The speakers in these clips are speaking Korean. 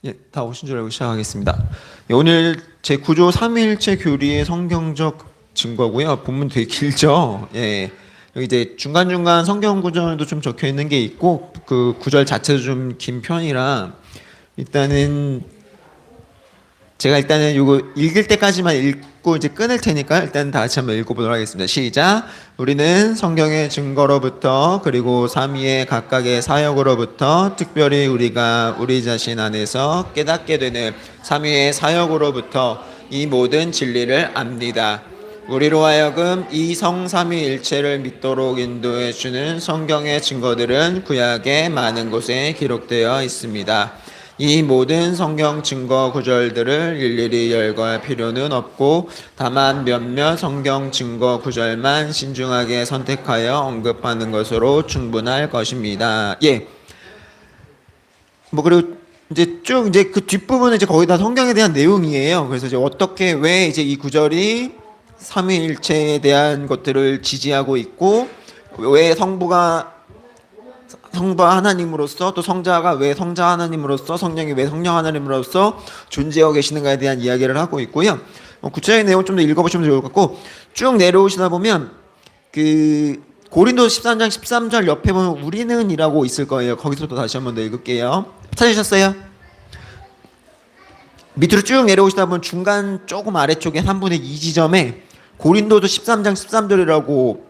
예, 다 오신 줄 알고 시작하겠습니다. 예, 오늘 제 구조 삼위일체 교리의 성경적 증거고요. 본문 되게 길죠. 예. 여기 이제 중간중간 성경 구절도 좀 적혀 있는 게 있고 그 구절 자체도 좀 긴 편이라 일단은 요거 읽을 때까지만 읽고 이제 끊을 테니까 일단 다 같이 한번 읽어보도록 하겠습니다. 시작. 우리는 성경의 증거로부터 그리고 삼위의 각각의 사역으로부터 특별히 우리가 우리 자신 안에서 깨닫게 되는 삼위의 사역으로부터 이 모든 진리를 압니다. 우리로 하여금 이 성삼위일체를 믿도록 인도해 주는 성경의 증거들은 구약의 많은 곳에 기록되어 있습니다. 이 모든 성경 증거 구절들을 일일이 열거할 필요는 없고 다만 몇몇 성경 증거 구절만 신중하게 선택하여 언급하는 것으로 충분할 것입니다. 예. 그리고 이제 쭉 이제 그 뒷부분은 이제 거의 다 성경에 대한 내용이에요. 그래서 이제 어떻게 왜 이제 이 구절이 삼위일체에 대한 것들을 지지하고 있고 왜 성부가 하나님으로서 또 성자가 왜 성자 하나님으로서 성령이 왜 성령 하나님으로서 존재하고 계시는가에 대한 이야기를 하고 있고요. 구체적인 내용 좀 더 읽어보시면 좋을 것 같고 쭉 내려오시다 보면 그 고린도 13장 13절 옆에 보면 우리는 이라고 있을 거예요. 거기서부터 다시 한번 더 읽을게요. 찾으셨어요? 밑으로 쭉 내려오시다 보면 중간 조금 아래쪽에 3분의 2 지점에 고린도도 13장 13절이라고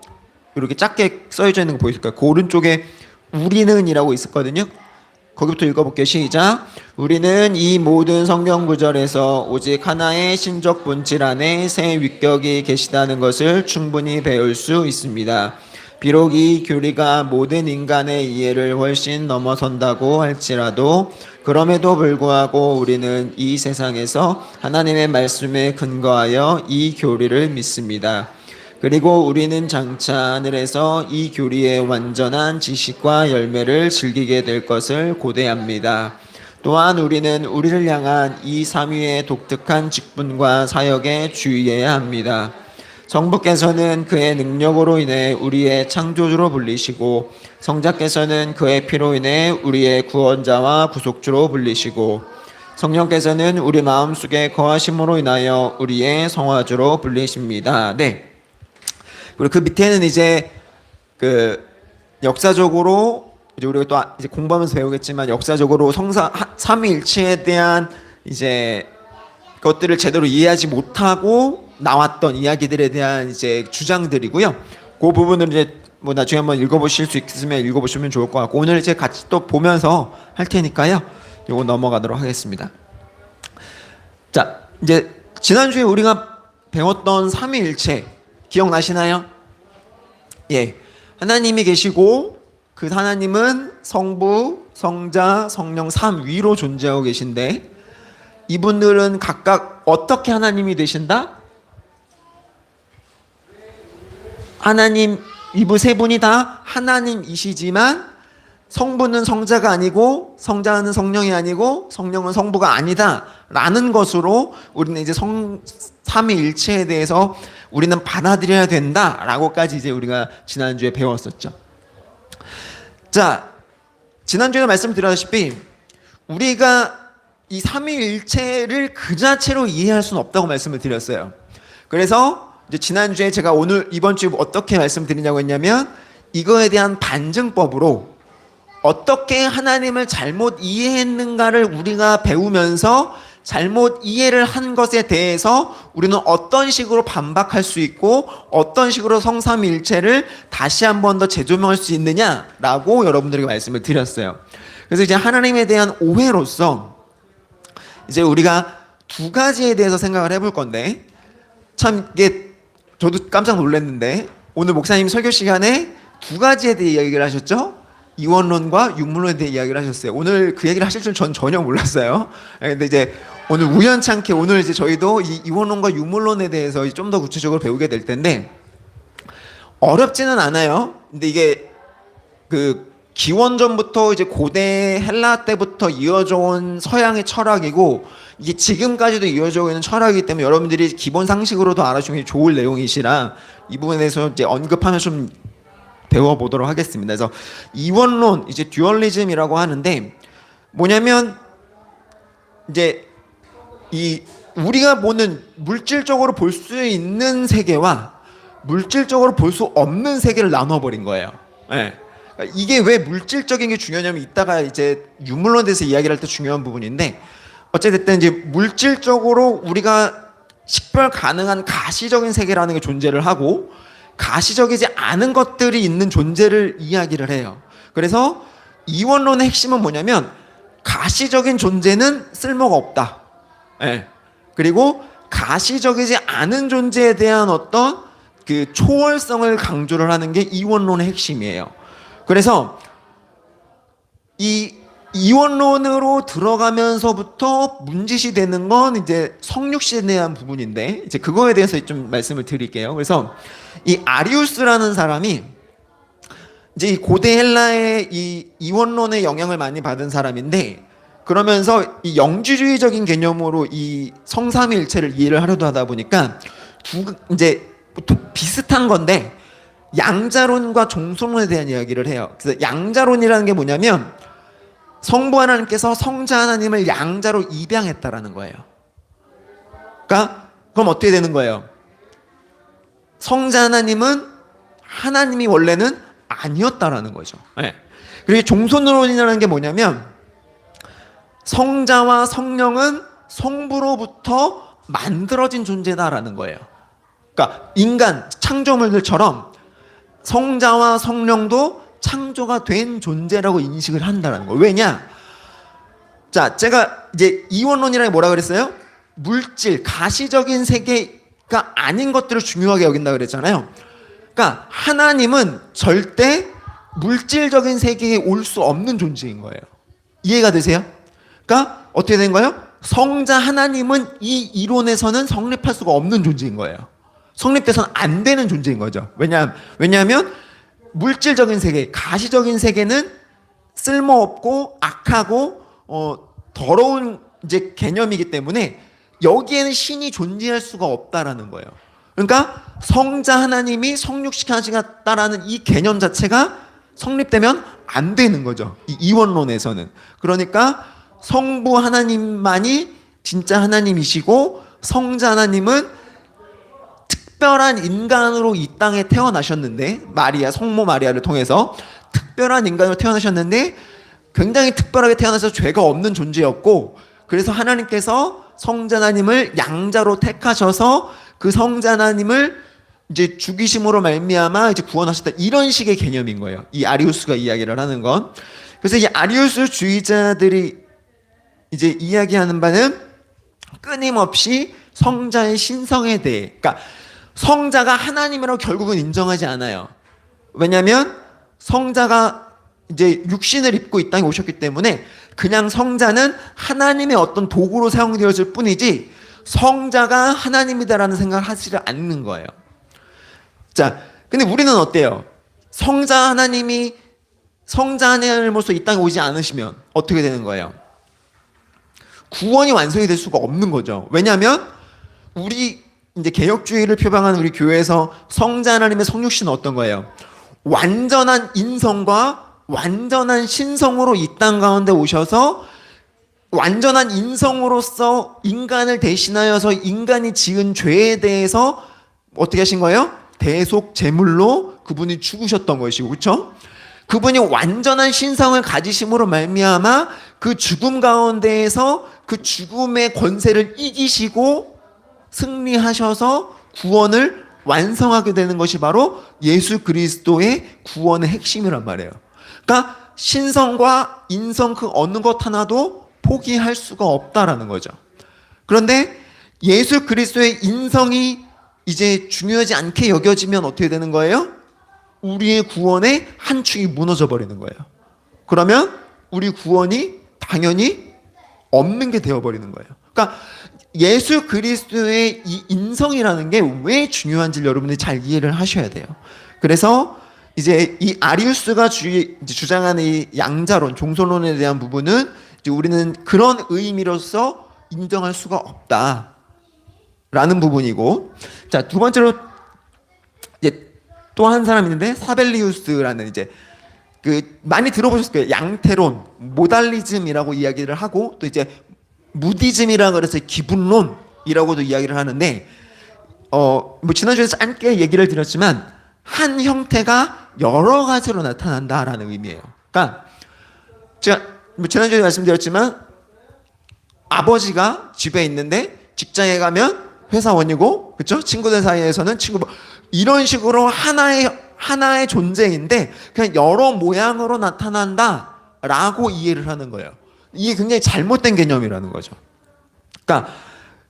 이렇게 작게 써져 있는 거 보이실까요? 그 오른쪽에 우리는 이라고 있었거든요. 거기부터 읽어볼게요. 시작. 우리는 이 모든 성경 구절에서 오직 하나의 신적 본질 안에 새 위격이 계시다는 것을 충분히 배울 수 있습니다. 비록 이 교리가 모든 인간의 이해를 훨씬 넘어선다고 할지라도 그럼에도 불구하고 우리는 이 세상에서 하나님의 말씀에 근거하여 이 교리를 믿습니다. 그리고 우리는 장차 하늘에서 이 교리의 완전한 지식과 열매를 즐기게 될 것을 고대합니다. 또한 우리는 우리를 향한 이 삼위의 독특한 직분과 사역에 주의해야 합니다. 성부께서는 그의 능력으로 인해 우리의 창조주로 불리시고 성자께서는 그의 피로 인해 우리의 구원자와 구속주로 불리시고 성령께서는 우리 마음속에 거하심으로 인하여 우리의 성화주로 불리십니다. 네. 그리고 그 밑에는 이제 그 역사적으로 이제 우리가 또 이제 공부하면서 배우겠지만 역사적으로 삼위일체에 대한 이제 것들을 제대로 이해하지 못하고 나왔던 이야기들에 대한 이제 주장들이고요. 그 부분을 이제 나중에 한번 읽어보실 수 있으면 읽어보시면 좋을 것 같고 오늘 이제 같이 또 보면서 할 테니까요. 요거 넘어가도록 하겠습니다. 자, 이제 지난주에 우리가 배웠던 삼위일체 기억나시나요? 예. 하나님이 계시고 그 하나님은 성부, 성자, 성령 삼위로 존재하고 계신데 이분들은 각각 어떻게 하나님이 되신다? 하나님, 이분 세 분이 다 하나님이시지만 성부는 성자가 아니고 성자는 성령이 아니고 성령은 성부가 아니다 라는 것으로 우리는 이제 삼위일체에 대해서 우리는 받아들여야 된다 라고까지 이제 우리가 지난주에 배웠었죠. 자, 지난주에 말씀드렸다시피 우리가 이 삼위일체를 그 자체로 이해할 수는 없다고 말씀을 드렸어요. 그래서 이제 지난주에 제가 이번 주에 어떻게 말씀드리냐고 했냐면 이거에 대한 반증법으로 어떻게 하나님을 잘못 이해했는가를 우리가 배우면서 잘못 이해를 한 것에 대해서 우리는 어떤 식으로 반박할 수 있고 어떤 식으로 성삼위일체를 다시 한 번 더 재조명할 수 있느냐라고 여러분들에게 말씀을 드렸어요. 그래서 이제 하나님에 대한 오해로서 이제 우리가 두 가지에 대해서 생각을 해볼 건데 참 이게 저도 깜짝 놀랐는데 오늘 목사님 설교 시간에 두 가지에 대해 이야기를 하셨죠? 이원론과 육문론에 대해 이야기를 하셨어요. 오늘 그 얘기를 하실 줄 전 전혀 몰랐어요. 근데 이제 오늘 우연찮게 오늘 이제 저희도 이 이원론과 육문론에 대해서 좀 더 구체적으로 배우게 될 텐데 어렵지는 않아요. 근데 이게 그 기원전부터 이제 고대 헬라 때부터 이어져 온 서양의 철학이고 이게 지금까지도 이어져 있는 철학이기 때문에 여러분들이 기본 상식으로도 알아주는 게 좋을 내용이시라 이 부분에 대해서 이제 언급하면서 좀 배워보도록 하겠습니다. 그래서 이원론, 이제 듀얼리즘이라고 하는데 뭐냐면 이제 이 우리가 보는 물질적으로 볼 수 있는 세계와 물질적으로 볼 수 없는 세계를 나눠 버린 거예요. 예. 그러니까 이게 왜 물질적인 게 중요하냐면 이따가 이제 유물론에 대해서 이야기를 할 때 중요한 부분인데 어쨌든 이제 물질적으로 우리가 식별 가능한 가시적인 세계라는 게 존재를 하고 가시적이지 않은 것들이 있는 존재를 이야기를 해요. 그래서 이원론의 핵심은 뭐냐면 가시적인 존재는 쓸모가 없다. 예. 그리고 가시적이지 않은 존재에 대한 어떤 그 초월성을 강조를 하는 게 이원론의 핵심이에요. 그래서 이 이원론으로 들어가면서부터 문제시 되는 건 이제 성육신에 대한 부분인데 이제 그거에 대해서 좀 말씀을 드릴게요. 그래서 이 아리우스라는 사람이 이제 이 고대 헬라의 이 이원론의 영향을 많이 받은 사람인데 그러면서 이 영지주의적인 개념으로 이 성삼위일체를 이해를 하려다 하다 보니까 이제 비슷한 건데 양자론과 종소론에 대한 이야기를 해요. 그래서 양자론이라는 게 뭐냐면 성부 하나님께서 성자 하나님을 양자로 입양했다라는 거예요. 그러니까 그럼 어떻게 되는 거예요? 성자 하나님은 하나님이 원래는 아니었다라는 거죠. 네. 그리고 종소론이라는 게 뭐냐면 성자와 성령은 성부로부터 만들어진 존재다라는 거예요. 그러니까 인간 창조물들처럼 성자와 성령도 창조가 된 존재라고 인식을 한다는 거예요. 왜냐? 자, 제가 이제 이원론이라는 게 뭐라 그랬어요? 물질, 가시적인 세계가 아닌 것들을 중요하게 여긴다 그랬잖아요. 그러니까 하나님은 절대 물질적인 세계에 올 수 없는 존재인 거예요. 이해가 되세요? 그러니까 어떻게 된 거예요? 성자 하나님은 이 이론에서는 성립할 수가 없는 존재인 거예요. 성립돼서는 안 되는 존재인 거죠. 왜냐하면 물질적인 세계, 가시적인 세계는 쓸모없고 악하고 더러운 이제 개념이기 때문에 여기에는 신이 존재할 수가 없다라는 거예요. 그러니까 성자 하나님이 성육시켜지겠다라는 이 개념 자체가 성립되면 안 되는 거죠. 이 이원론에서는. 그러니까 성부 하나님만이 진짜 하나님이시고 성자 하나님은 특별한 인간으로 이 땅에 태어나셨는데 마리아, 성모 마리아를 통해서 특별한 인간으로 태어나셨는데 굉장히 특별하게 태어나서 죄가 없는 존재였고 그래서 하나님께서 성자 하나님을 양자로 택하셔서 그 성자 하나님을 이제 죽이심으로 말미암아 이제 구원하셨다 이런 식의 개념인 거예요. 이 아리우스가 이야기를 하는 건. 그래서 이 아리우스 주의자들이 이제 이야기하는 바는 끊임없이 성자의 신성에 대해, 그러니까 성자가 하나님이라고 결국은 인정하지 않아요. 왜냐하면 성자가 이제 육신을 입고 이 땅에 오셨기 때문에 그냥 성자는 하나님의 어떤 도구로 사용되었을 뿐이지 성자가 하나님이다라는 생각을 하지 않는 거예요. 자, 근데 우리는 어때요? 성자 하나님으로서 이 땅에 오지 않으시면 어떻게 되는 거예요? 구원이 완성이 될 수가 없는 거죠. 왜냐하면 우리 이제 개혁주의를 표방하는 우리 교회에서 성자 하나님의 성육신은 어떤 거예요? 완전한 인성과 완전한 신성으로 이 땅 가운데 오셔서 완전한 인성으로서 인간을 대신하여서 인간이 지은 죄에 대해서 어떻게 하신 거예요? 대속 제물로 그분이 죽으셨던 것이고, 그렇죠? 그분이 완전한 신성을 가지심으로 말미암아 그 죽음 가운데에서 그 죽음의 권세를 이기시고 승리하셔서 구원을 완성하게 되는 것이 바로 예수 그리스도의 구원의 핵심이란 말이에요. 그러니까 신성과 인성 그 어느 것 하나도 포기할 수가 없다라는 거죠. 그런데 예수 그리스도의 인성이 이제 중요하지 않게 여겨지면 어떻게 되는 거예요? 우리의 구원의 한 축이 무너져 버리는 거예요. 그러면 우리 구원이 당연히 없는 게 되어버리는 거예요. 그러니까 예수 그리스도의 이 인성이라는 게 왜 중요한지 여러분들이 잘 이해를 하셔야 돼요. 그래서 이제 이 아리우스가 주장하는 이 양자론, 종소론에 대한 부분은 이제 우리는 그런 의미로서 인정할 수가 없다라는 부분이고, 자, 두 번째로 이제 또 한 사람이 있는데 사벨리우스라는 이제 그 많이 들어보셨을 거예요. 양태론, 모달리즘이라고 이야기를 하고 또 이제 무디즘이라 그래서 기분론이라고도 이야기를 하는데 뭐 지난주에 짧게 얘기를 드렸지만 한 형태가 여러 가지로 나타난다라는 의미예요. 그러니까 제가 뭐 지난주에 말씀드렸지만 아버지가 집에 있는데 직장에 가면 회사원이고, 그렇죠? 친구들 사이에서는 친구, 이런 식으로 하나의 존재인데 그냥 여러 모양으로 나타난다라고 이해를 하는 거예요. 이게 굉장히 잘못된 개념이라는 거죠. 그러니까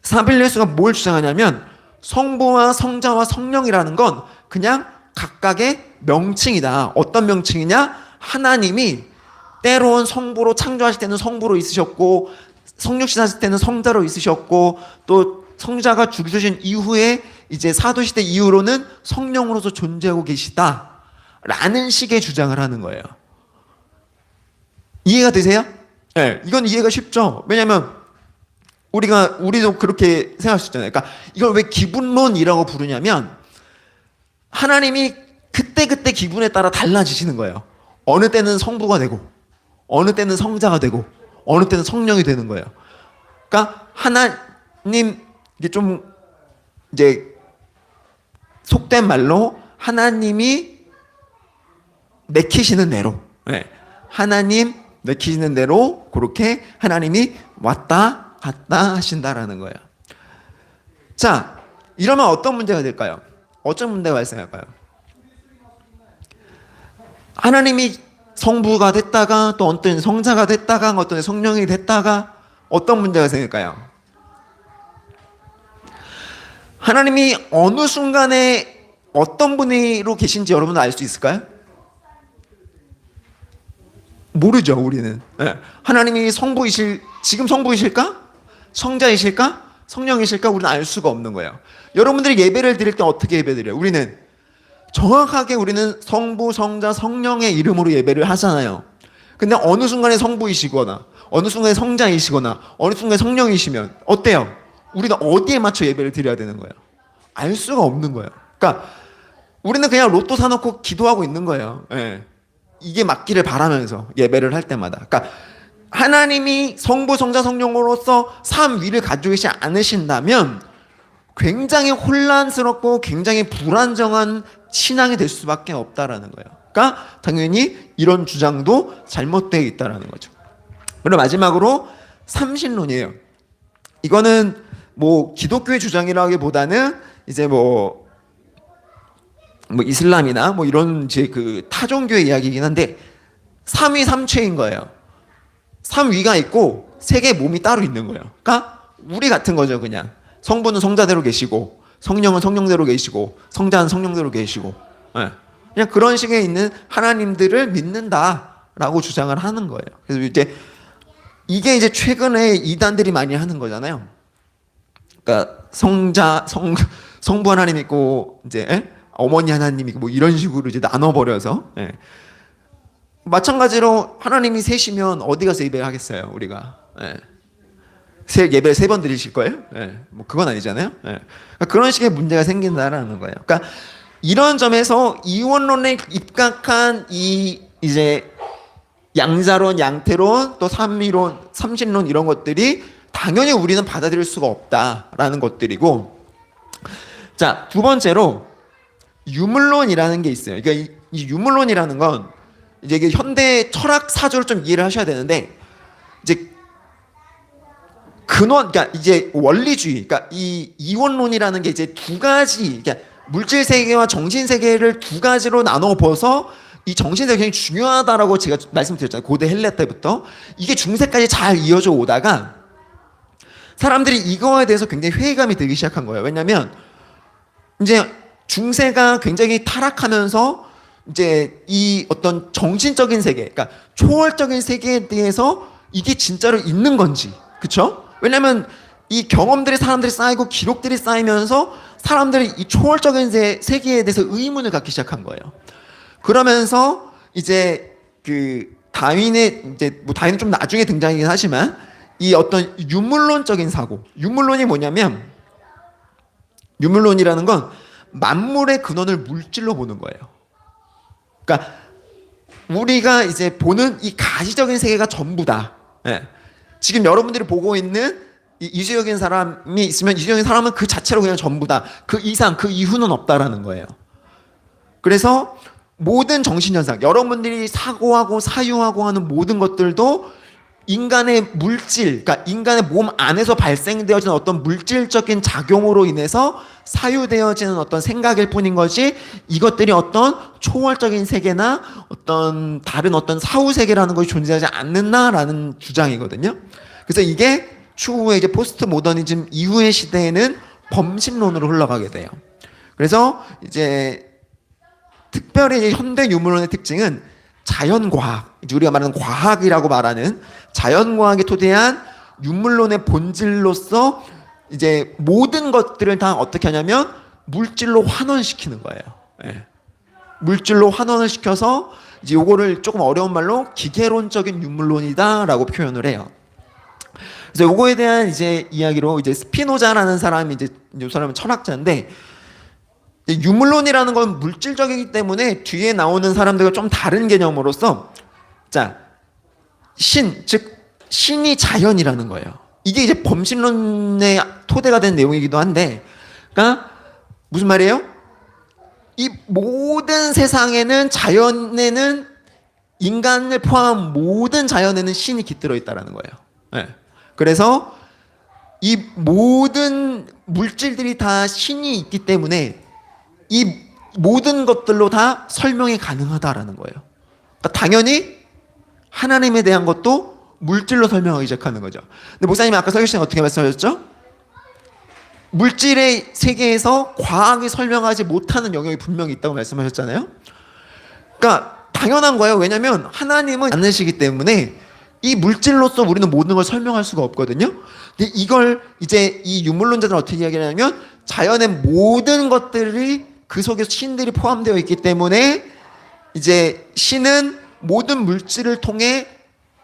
사빌리우스가 뭘 주장하냐면 성부와 성자와 성령이라는 건 그냥 각각의 명칭이다. 어떤 명칭이냐? 하나님이 때론 성부로 창조하실 때는 성부로 있으셨고, 성육신하실 때는 성자로 있으셨고, 또 성자가 죽으신 이후에 이제 사도시대 이후로는 성령으로서 존재하고 계시다라는 식의 주장을 하는 거예요. 이해가 되세요? 네, 이건 이해가 쉽죠. 왜냐하면 우리도 그렇게 생각할 수 있잖아요. 그러니까 이걸 왜 기분론이라고 부르냐면 하나님이 그때 기분에 따라 달라지시는 거예요. 어느 때는 성부가 되고, 어느 때는 성자가 되고, 어느 때는 성령이 되는 거예요. 그러니까 하나님, 이게 좀 이제 속된 말로 하나님이 내키시는 대로, 네. 하나님 내키시는 대로 그렇게 하나님이 왔다 갔다 하신다라는 거예요. 자, 이러면 어떤 문제가 될까요? 어떤 문제가 발생할까요? 하나님이 성부가 됐다가 또 어떤 성자가 됐다가 어떤 성령이 됐다가 어떤 문제가 생길까요? 하나님이 어느 순간에 어떤 분으로 계신지 여러분 알 수 있을까요? 모르죠, 우리는. 네. 하나님이 지금 성부이실까? 성자이실까? 성령이실까? 우리는 알 수가 없는 거예요. 여러분들이 예배를 드릴 때 어떻게 예배 드려요? 우리는 정확하게 성부, 성자, 성령의 이름으로 예배를 하잖아요. 근데 어느 순간에 성부이시거나 어느 순간에 성자이시거나 어느 순간에 성령이시면 어때요? 우리가 어디에 맞춰 예배를 드려야 되는 거예요? 알 수가 없는 거예요. 그러니까 우리는 그냥 로또 사놓고 기도하고 있는 거예요. 네. 이게 맞기를 바라면서 예배를 할 때마다. 그러니까 하나님이 성부, 성자, 성령으로서 삼위를 가지고 계시지 않으신다면 굉장히 혼란스럽고 굉장히 불안정한 신앙이 될 수밖에 없다라는 거예요. 그러니까 당연히 이런 주장도 잘못되어 있다라는 거죠. 그리고 마지막으로 삼신론이에요. 이거는 뭐 기독교의 주장이라기보다는 이제 뭐 이슬람이나 뭐 이런 이제 그 타종교의 이야기이긴 한데 삼위 삼체인 거예요. 삼위가 있고 세 개의 몸이 따로 있는 거예요. 그러니까 우리 같은 거죠, 그냥. 성부는 성자대로 계시고 성령은 성령대로 계시고 성자는 성령대로 계시고, 네. 그냥 그런 식에 있는 하나님들을 믿는다라고 주장을 하는 거예요. 그래서 이제 이게 이제 최근에 이단들이 많이 하는 거잖아요. 그러니까 성부 하나님 있고 이제 어머니 하나님 있고 뭐 이런 식으로 이제 나눠버려서, 예. 마찬가지로 하나님이 셋이면 어디 가서 예배를 하겠어요, 우리가. 예. 예배를 3번 드리실 거예요? 예. 뭐 그건 아니잖아요. 예. 그러니까 그런 식의 문제가 생긴다라는 거예요. 그러니까 이런 점에서 이원론에 입각한 이제 양자론, 양태론, 또 삼위론, 삼신론 이런 것들이 당연히 우리는 받아들일 수가 없다라는 것들이고, 자, 두 번째로 유물론이라는 게 있어요. 그러니까 이 유물론이라는 건 이제 이게 현대 철학 사조를 좀 이해를 하셔야 되는데, 이제 그러니까 이제 원리주의, 그러니까 이 이원론이라는 게 이제 두 가지, 그러니까 물질 세계와 정신 세계를 두 가지로 나눠 보서 이 정신 세계가 굉장히 중요하다라고 제가 말씀드렸잖아요. 고대 헬레 때부터 이게 중세까지 잘 이어져 오다가 사람들이 이거에 대해서 굉장히 회의감이 들기 시작한 거예요. 왜냐하면 이제 중세가 굉장히 타락하면서 이제 이 어떤 정신적인 세계, 그러니까 초월적인 세계에 대해서 이게 진짜로 있는 건지, 그렇죠? 왜냐하면 이 경험들이 사람들이 쌓이고 기록들이 쌓이면서 사람들이 이 초월적인 세계에 대해서 의문을 갖기 시작한 거예요. 그러면서 이제 그 다윈의 이제 뭐 다윈은 좀 나중에 등장이긴 하지만 이 어떤 유물론적인 사고, 유물론이 뭐냐면 유물론이라는 건 만물의 근원을 물질로 보는 거예요. 그러니까 우리가 이제 보는 이 가시적인 세계가 전부다. 예. 지금 여러분들이 보고 있는 이수적인 사람이 있으면 이수적인 사람은 그 자체로 그냥 전부다. 그 이상, 그 이후는 없다라는 거예요. 그래서 모든 정신현상, 여러분들이 사고하고 사유하고 하는 모든 것들도 인간의 물질, 그러니까 인간의 몸 안에서 발생되어지는 어떤 물질적인 작용으로 인해서 사유되어지는 어떤 생각일 뿐인 것이, 이것들이 어떤 초월적인 세계나 어떤 다른 어떤 사후 세계라는 것이 존재하지 않는다라는 주장이거든요. 그래서 이게 추후에 이제 포스트 모더니즘 이후의 시대에는 범신론으로 흘러가게 돼요. 그래서 이제 특별히 현대 유물론의 특징은 자연과학, 우리가 말하는 과학이라고 말하는 자연과학에 토대한 유물론의 본질로서 이제 모든 것들을 다 어떻게 하냐면 물질로 환원시키는 거예요. 예. 물질로 환원을 시켜서 이제 요거를 조금 어려운 말로 기계론적인 유물론이다라고 표현을 해요. 그래서 요거에 대한 이제 이야기로 이제 스피노자라는 사람이 이제 이 사람은 철학자인데, 유물론이라는 건 물질적이기 때문에 뒤에 나오는 사람들과 좀 다른 개념으로서, 자, 즉 신이 자연이라는 거예요. 이게 이제 범신론의 토대가 된 내용이기도 한데, 그러니까 무슨 말이에요? 이 모든 세상에는, 자연에는, 인간을 포함한 모든 자연에는 신이 깃들어 있다라는 거예요. 네. 그래서 이 모든 물질들이 다 신이 있기 때문에 이 모든 것들로 다 설명이 가능하다라는 거예요. 그러니까 당연히 하나님에 대한 것도 물질로 설명하기 시작하는 거죠. 근데 목사님이 아까 설교 시간에 어떻게 말씀하셨죠? 물질의 세계에서 과학이 설명하지 못하는 영역이 분명히 있다고 말씀하셨잖아요. 그러니까 당연한 거예요. 왜냐하면 하나님은 않으시기 때문에 이 물질로서 우리는 모든 걸 설명할 수가 없거든요. 근데 이걸 이제 이 유물론자들은 어떻게 이야기하냐면, 자연의 모든 것들이 그 속에 신들이 포함되어 있기 때문에 이제 신은 모든 물질을 통해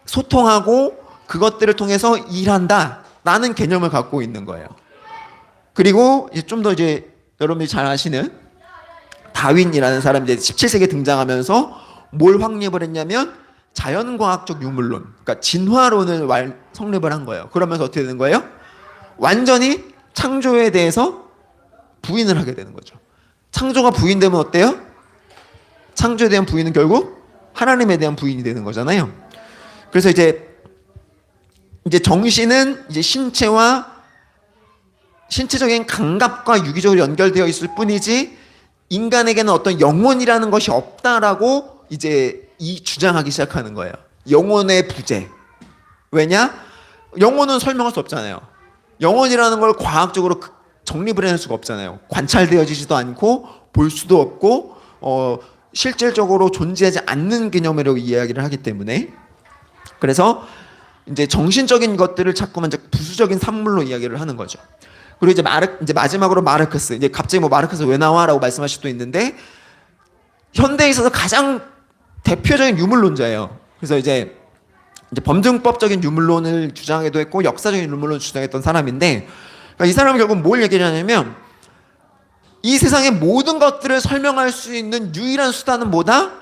소통하고 그것들을 통해서 일한다라는 개념을 갖고 있는 거예요. 그리고 이제 좀 더 이제 여러분들이 잘 아시는 다윈이라는 사람이 이제 17세기에 등장하면서 뭘 확립을 했냐면 자연과학적 유물론, 그러니까 진화론을 성립을 한 거예요. 그러면서 어떻게 되는 거예요? 완전히 창조에 대해서 부인을 하게 되는 거죠. 창조가 부인되면 어때요? 창조에 대한 부인은 결국 하나님에 대한 부인이 되는 거잖아요. 그래서 이제 정신은 이제 신체적인 감각과 유기적으로 연결되어 있을 뿐이지 인간에게는 어떤 영혼이라는 것이 없다라고 이제 주장하기 시작하는 거예요. 영혼의 부재. 왜냐? 영혼은 설명할 수 없잖아요. 영혼이라는 걸 과학적으로 정립을 해낼 수가 없잖아요. 관찰되어지지도 않고 볼 수도 없고 실질적으로 존재하지 않는 개념이라고 이야기를 하기 때문에, 그래서 이제 정신적인 것들을 자꾸만 이제 부수적인 산물로 이야기를 하는 거죠. 그리고 이제 마지막으로 마르크스. 이제 갑자기 뭐 마르크스 왜 나와라고 말씀하실 수도 있는데, 현대에 있어서 가장 대표적인 유물론자예요. 그래서 이제 범증법적인 유물론을 주장하기도 했고 역사적인 유물론을 주장했던 사람인데, 그러니까 이 사람은 결국 뭘 얘기하냐면, 이 세상의 모든 것들을 설명할 수 있는 유일한 수단은 뭐다?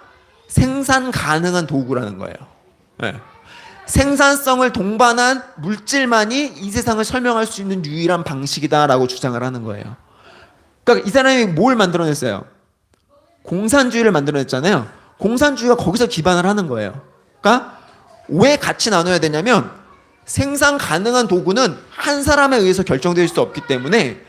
생산 가능한 도구라는 거예요. 네. 생산성을 동반한 물질만이 이 세상을 설명할 수 있는 유일한 방식이다라고 주장을 하는 거예요. 그러니까 이 사람이 뭘 만들어냈어요? 공산주의를 만들어냈잖아요. 공산주의가 거기서 기반을 하는 거예요. 그러니까 왜 같이 나눠야 되냐면, 생산 가능한 도구는 한 사람에 의해서 결정될 수 없기 때문에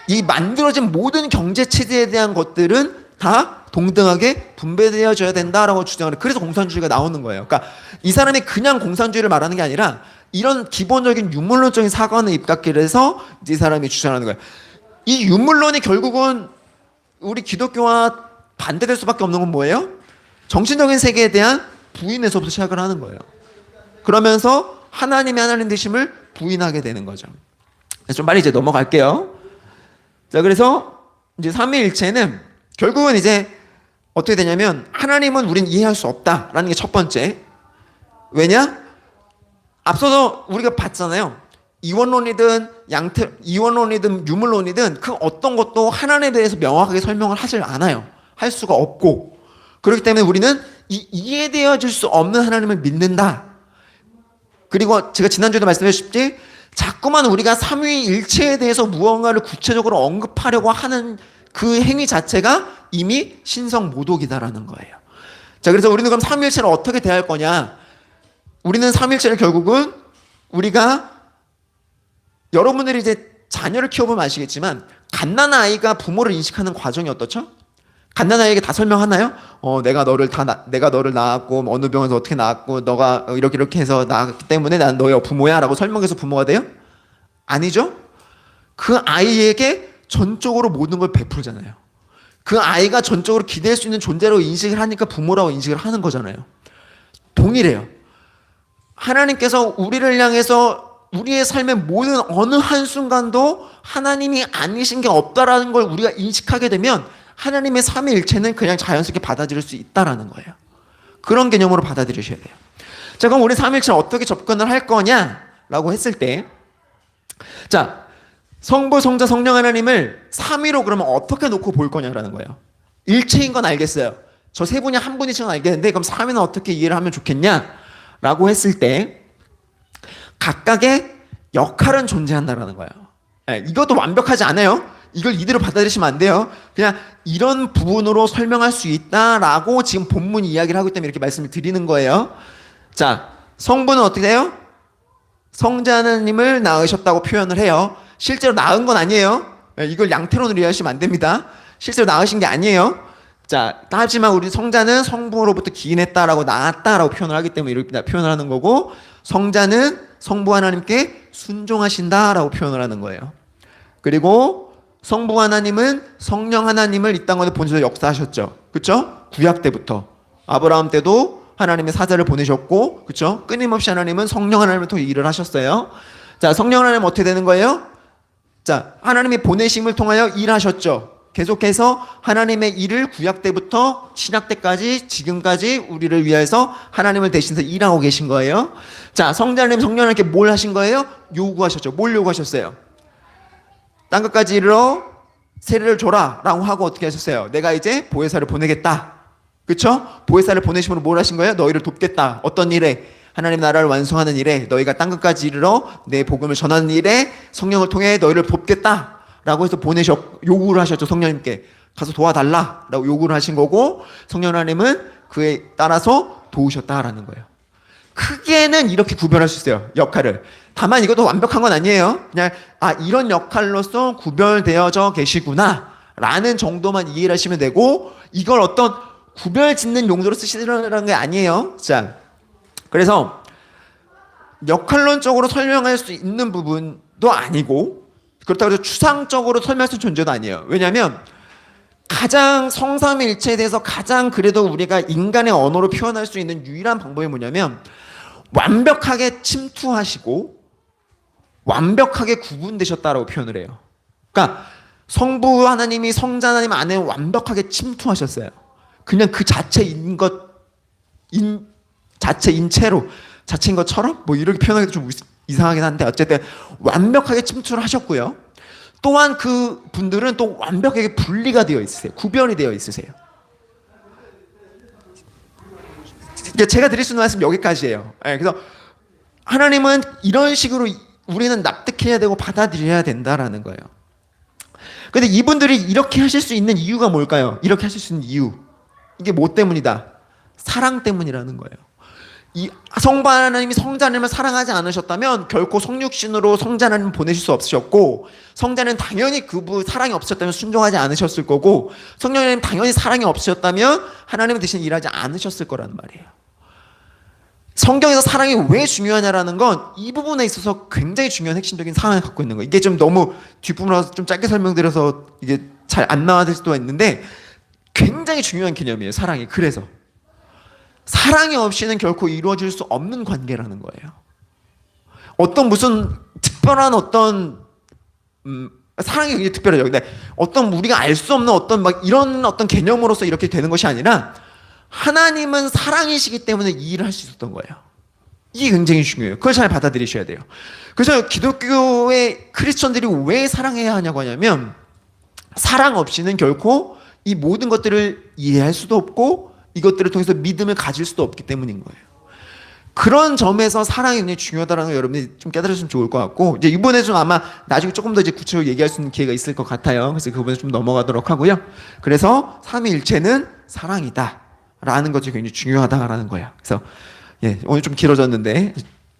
이 만들어진 모든 경제 체제에 대한 것들은 다 동등하게 분배되어져야 된다라고 주장을 해요. 그래서 공산주의가 나오는 거예요. 그러니까 이 사람이 그냥 공산주의를 말하는 게 아니라 이런 기본적인 유물론적인 사관을 입각을 해서 이제 이 사람이 주장하는 거예요. 이 유물론이 결국은 우리 기독교와 반대될 수밖에 없는 건 뭐예요? 정신적인 세계에 대한 부인에서부터 시작을 하는 거예요. 그러면서 하나님의 하나님 되심을 부인하게 되는 거죠. 그래서 좀 빨리 이제 넘어갈게요. 자, 그래서 이제 삼위일체는 결국은 이제 어떻게 되냐면, 하나님은 우린 이해할 수 없다라는 게 첫 번째. 왜냐? 앞서서 우리가 봤잖아요. 이원론이든 이원론이든 유물론이든 그 어떤 것도 하나님에 대해서 명확하게 설명을 하질 않아요. 할 수가 없고. 그렇기 때문에 우리는 이 이해되어질 수 없는 하나님을 믿는다. 그리고 제가 지난주에도 말씀드렸듯이 자꾸만 우리가 삼위일체에 대해서 무언가를 구체적으로 언급하려고 하는 그 행위 자체가 이미 신성모독이다라는 거예요. 자, 그래서 우리는 그럼 삼위일체를 어떻게 대할 거냐? 우리는 삼위일체를 결국은 우리가 여러분들이 이제 자녀를 키워보면 아시겠지만 갓난아이가 아이가 부모를 인식하는 과정이 어떻죠? 갓난아이에게 다 설명하나요? 내가 너를 낳았고 어느 병원에서 어떻게 낳았고 너가 이렇게 해서 낳았기 때문에 난 너의 부모야라고 설명해서 부모가 돼요? 아니죠? 그 아이에게 전적으로 모든 걸 베풀잖아요. 그 아이가 전적으로 기댈 수 있는 존재로 인식을 하니까 부모라고 인식을 하는 거잖아요. 동일해요. 하나님께서 우리를 향해서 우리의 삶의 모든 어느 한순간도 하나님이 아니신 게 없다라는 걸 우리가 인식하게 되면 하나님의 삼위일체는 그냥 자연스럽게 받아들일 수 있다라는 거예요. 그런 개념으로 받아들이셔야 돼요. 자, 그럼 우리 삼위일체를 어떻게 접근을 할 거냐라고 했을 때, 자, 성부, 성자, 성령 하나님을 삼위로 그러면 어떻게 놓고 볼 거냐라는 거예요. 일체인 건 알겠어요. 저 세 분이 한 분이신 건 알겠는데 그럼 삼위는 어떻게 이해를 하면 좋겠냐라고 했을 때 각각의 역할은 존재한다라는 거예요. 이것도 완벽하지 않아요. 이걸 이대로 받아들이시면 안 돼요. 그냥 이런 부분으로 설명할 수 있다라고 지금 본문이 이야기를 하기 때문에 이렇게 말씀을 드리는 거예요. 자, 성부는 어떻게 돼요? 성자 하나님을 낳으셨다고 표현을 해요. 실제로 낳은 건 아니에요. 이걸 양태론으로 이해하시면 안 됩니다. 실제로 낳으신 게 아니에요. 자, 하지만 우리 성자는 성부로부터 기인했다라고 낳았다라고 표현을 하기 때문에 이렇게 표현을 하는 거고, 성자는 성부 하나님께 순종하신다라고 표현을 하는 거예요. 그리고 성부 하나님은 성령 하나님을 이 땅에 본질로 역사하셨죠. 그렇죠? 구약 때부터 아브라함 때도 하나님의 사자를 보내셨고, 그렇죠? 끊임없이 하나님은 성령 하나님을 통해 일을 하셨어요. 자, 성령 하나님은 어떻게 되는 거예요? 자, 하나님의 보내심을 통하여 일하셨죠. 계속해서 하나님의 일을 구약 때부터 신약 때까지 지금까지 우리를 위해서 하나님을 대신해서 일하고 계신 거예요. 자, 성자님, 성령 하나님께 뭘 하신 거예요? 요구하셨죠. 뭘 요구하셨어요? 땅 끝까지 이르러 세례를 줘라 라고 하고 어떻게 하셨어요? 내가 이제 보혜사를 보내겠다. 그쵸? 보혜사를 보내심으로 뭘 하신 거예요? 너희를 돕겠다. 어떤 일에? 하나님 나라를 완성하는 일에, 너희가 땅 끝까지 이르러 내 복음을 전하는 일에 성령을 통해 너희를 돕겠다 라고 해서 요구를 하셨죠. 성령님께 가서 도와달라 라고 요구를 하신 거고, 성령 하나님은 그에 따라서 도우셨다라는 거예요. 크게는 이렇게 구별할 수 있어요, 역할을. 다만 이것도 완벽한 건 아니에요. 그냥 이런 역할로서 구별되어져 계시구나 라는 정도만 이해를 하시면 되고, 이걸 어떤 구별 짓는 용도로 쓰시려는 게 아니에요. 자, 그래서 역할론적으로 설명할 수 있는 부분도 아니고, 그렇다고 해서 추상적으로 설명할 수 있는 존재도 아니에요. 왜냐하면 가장 성삼위일체에 대해서 가장 그래도 우리가 인간의 언어로 표현할 수 있는 유일한 방법이 뭐냐면 완벽하게 침투하시고 완벽하게 구분되셨다라고 표현을 해요. 그러니까 성부 하나님이 성자 하나님 안에 완벽하게 침투하셨어요. 그냥 그 자체인 자체인 채로, 자체인 것처럼 뭐 이렇게 표현하기도 좀 이상하긴 한데 어쨌든 완벽하게 침투를 하셨고요. 또한 그 분들은 또 완벽하게 분리가 되어 있으세요. 구별이 되어 있으세요. 제가 드릴 수 있는 말씀 여기까지예요. 그래서 하나님은 이런 식으로 우리는 납득해야 되고 받아들여야 된다라는 거예요. 근데 이분들이 이렇게 하실 수 있는 이유가 뭘까요? 이렇게 하실 수 있는 이유. 이게 뭐 때문이다? 사랑 때문이라는 거예요. 이 성부 하나님이 성자 하나님을 사랑하지 않으셨다면 결코 성육신으로 성자 하나님을 보내실 수 없으셨고, 성자는 당연히 그분 사랑이 없으셨다면 순종하지 않으셨을 거고, 성령 하나님 당연히 사랑이 없으셨다면 하나님은 대신 일하지 않으셨을 거라는 말이에요. 성경에서 사랑이 왜 중요하냐라는 건 이 부분에 있어서 굉장히 중요한 핵심적인 사항을 갖고 있는 거예요. 이게 좀 너무 뒷부분이라서 좀 짧게 설명드려서 이게 잘 안 나와질 수도 있는데 굉장히 중요한 개념이에요, 사랑이. 그래서 사랑이 없이는 결코 이루어질 수 없는 관계라는 거예요. 어떤 무슨 특별한 어떤 사랑이 굉장히 특별해요. 근데 어떤 우리가 알 수 없는 어떤 막 이런 어떤 개념으로서 이렇게 되는 것이 아니라 하나님은 사랑이시기 때문에 이 일을 할 수 있었던 거예요. 이게 굉장히 중요해요. 그걸 잘 받아들이셔야 돼요. 그래서 기독교의 크리스천들이 왜 사랑해야 하냐고 하냐면 사랑 없이는 결코 이 모든 것들을 이해할 수도 없고 이것들을 통해서 믿음을 가질 수도 없기 때문인 거예요. 그런 점에서 사랑이 굉장히 중요하다는 걸 여러분들이 좀 깨달으시면 좋을 것 같고, 이제 이번에 좀 아마 나중에 조금 더 이제 구체적으로 얘기할 수 있는 기회가 있을 것 같아요. 그래서 그 부분에 좀 넘어가도록 하고요. 그래서 삼위일체는 사랑이다라는 것이 굉장히 중요하다라는 거예요. 그래서 오늘 좀 길어졌는데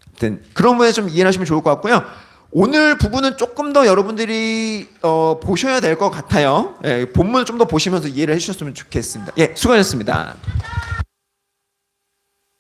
아무튼 그런 부분에 좀 이해하시면 좋을 것 같고요. 오늘 부분은 조금 더 여러분들이 보셔야 될 것 같아요. 본문을 좀 더 보시면서 이해를 해주셨으면 좋겠습니다. 수고하셨습니다.